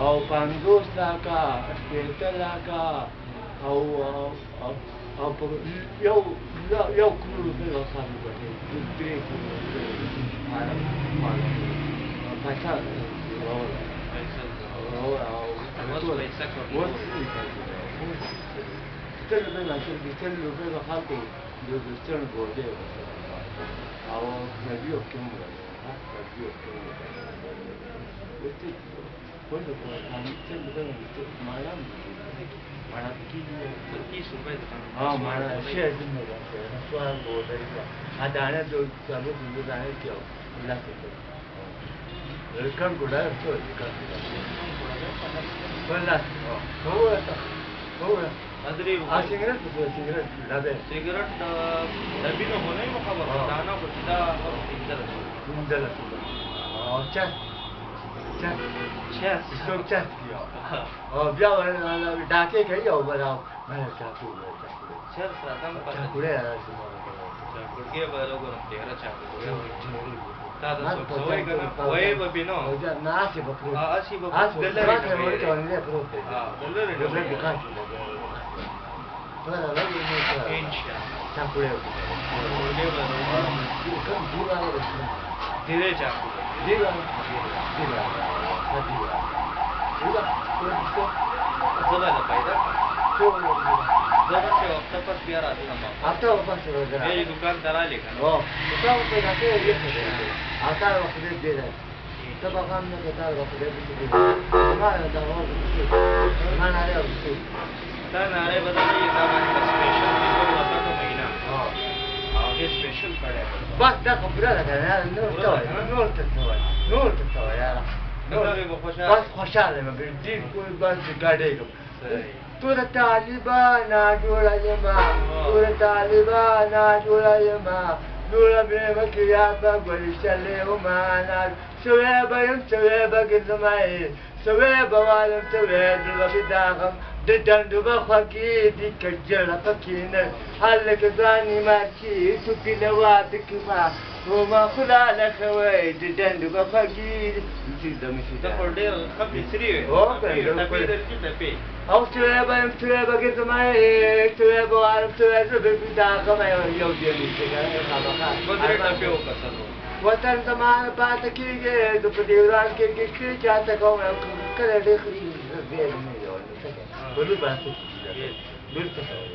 او 50 لکه شپېته لکه او په یو کلو روپۍ به خرڅ کړې 3 کلو پیسه تل روپۍ به تل روپۍ به خلکو د ستړو ګوډۍ او نبي حکم نبي حکم Quello che sempre ma era chi ah ma c'è sempre la sua cosa ada ne do sabo do da ne kyo la ko kan ko da so kan wala ho adri cigarette la de cigarette nabi no hone mo khabar dana ko da indala cha Chess. So chess. Biao đa cái dầu vào đâu. Mà là cha cụ. Chess là tam pa. Cụ đấy là gì mà. Cụ kia vào đâu còn tera cha cụ. Ta da so soi kana oe ba bino. Na asi ba pro. Asi ba. Dalle ba che non c'ho ne pro. Dalle dovrebbe bucare. Guarda, vedi come sta. Cha cụ đấy. Cụ kia vào đâu. Kan dura le. Dire cha cụ. Dira. Zaba da paida. Zaba se hafta pas biar aati nama. Hafta pas roza. Ye dukan dara lekha. Oh, dukan pe jaake ye khade. Aata waqt de rahe. तब हमने कहा रखले हमारा दवा खाना रे उससे ता नारे बताइए ये सामान का स्पेशल इसको बता तो महीना हां आगे स्पेशल पड़े बस ده خبره ده نه نور تستوي يا بس خوشاله ما بدي كل بس قاعد تور طالبان جوړا یما تور طالبان جوړا یما نور به مکیا په ګل شلې و معنا سوي به ګزمای سوي به والم سوي د بداغم د دند بخکی د کجل پکینه هلک ځاني مارچی تو کلوات کما وما خلا لخوي د دند بخکی د دمشي ده ډېر خپې سری او او سوي به ګزمای سوي به والم سوي د بداغم یو دی نه خامخا بدر ټپه وکړو وطن زمان پات کیږي د پدیوران کې چاته کوم کله دې خري به نه یو بلو باسه بلو تصور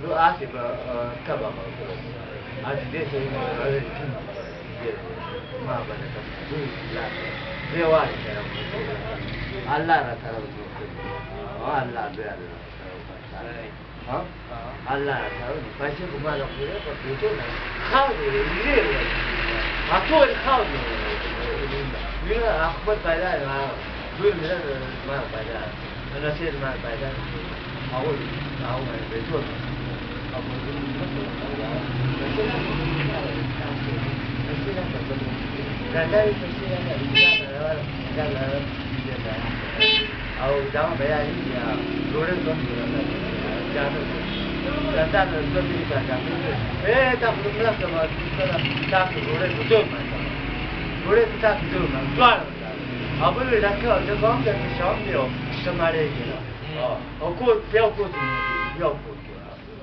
لو آسف كبا آسف ديسه ما بنا لا ديواري كلام الله را طرف الله به ها الله را طرف پایشه کومه له خوره په پوتو نه خاو دې لري اټول خاو دې وینا اخبار پیدا ما دوی ما پیدا أنا سير مع بعدين أقول بيتون أقول أو جامع بيان يا لورين كم جامع جامع لورين كذا تأخذ ملاك ما تأخذ لورين بدون ما لورين تأخذ بدون ما سوار أقول لك أنت قام تمشون اليوم تمارين كذا أقول بيأكل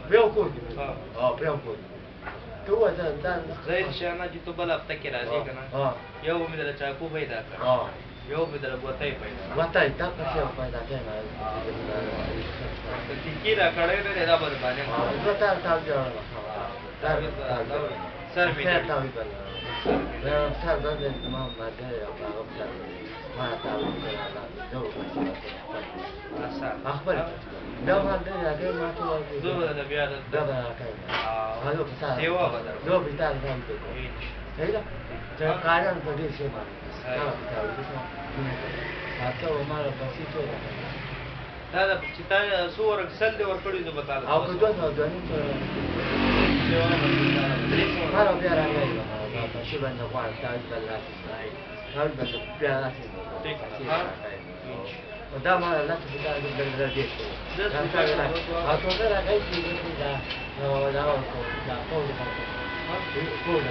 بيأكل تو هذا زي الشيء أنا جيت بلا أفتكر هذه كنا يوم من الشاكو بيدا يوم من البوتاي بيدا بوتاي تاك شيء بيدا كنا تكيرا كارينا إذا بدو بانه بوتاي تاوجا سر ميدا سر بدو ما ده يا بابا ما تاوجا دو أخبر دو هذا يا ما تقول دو هذا بيار دو هذا هذا بتاع سيوا بدر دو بتاع كم هيدا جا كارن بدي شيء ما بتاع هذا وما بسيطه هذا بتاع صور كسل وركړي زه بتاله او په دوه ځواني ما را بیا راغلی په شی باندې غواړم تاسو بل راځي هر بل بیا راځي دا ما لا تبدا بل راځي دا تاسو راغلی چې دا دا قول قول قول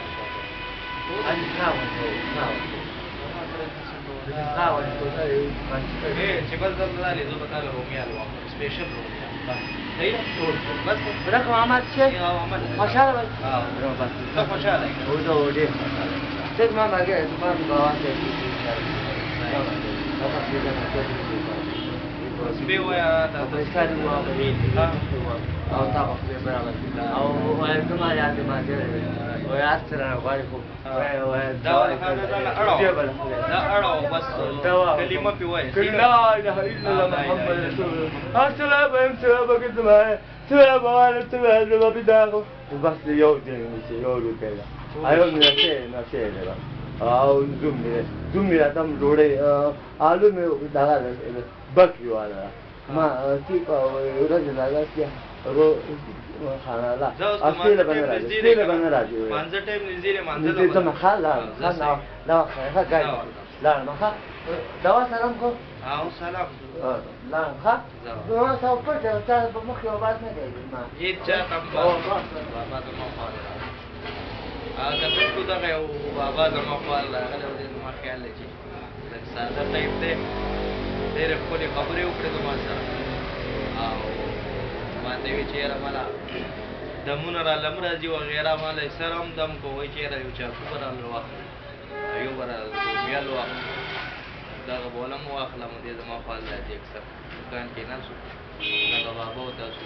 چې بس دلته دالې زه به تاله رومیال واخلم سپیشل رومیال صحیح ده بس رقم عمل چیه؟ خوشحاله باید؟ بس ته خوشحاله یې او ډېر خوشحاله ما مګر ما باور سپی وایه او تا په خپل برابر او وایي کومه یاد ما کړې وایي اثر نه غواړي خو وایي دا ولې دا اړه بس کلمه پې وایي لا اله الا الله محمد رسول الله السلام علیکم سلام علیکم سلام علیکم ما بداغو بس یو دې یو روپیا ایو نه څه او زوم می راځم جوړې آلو می دا بکری والا ما تیپا ورځ راځي رو خانه لا اصله باندې راځي مانځه ټیم نږدې مانځه دې ته خاله لا ښه ګای لا ما ښه دا سلام کو او سلام لا ښه نو تاسو په څه په مخ یو باز نه دی ما هیڅ چا تم بابا ته مو خاله کته کو دا یو بابا زما خپل راغله دې ما خیال لچې لکه ساده ټایپ دی ډېر خپل خبرې وکړې زما سره او ما ته وی چې را مالا دمونه را لم راځي وغیرہ مال سره هم دم کوی چې را یو چا خبر الله واخله ایو برا میالو دا بولم واخله مې زما خپل راځي اکثر دکان کې نه شو دا بابا او تاسو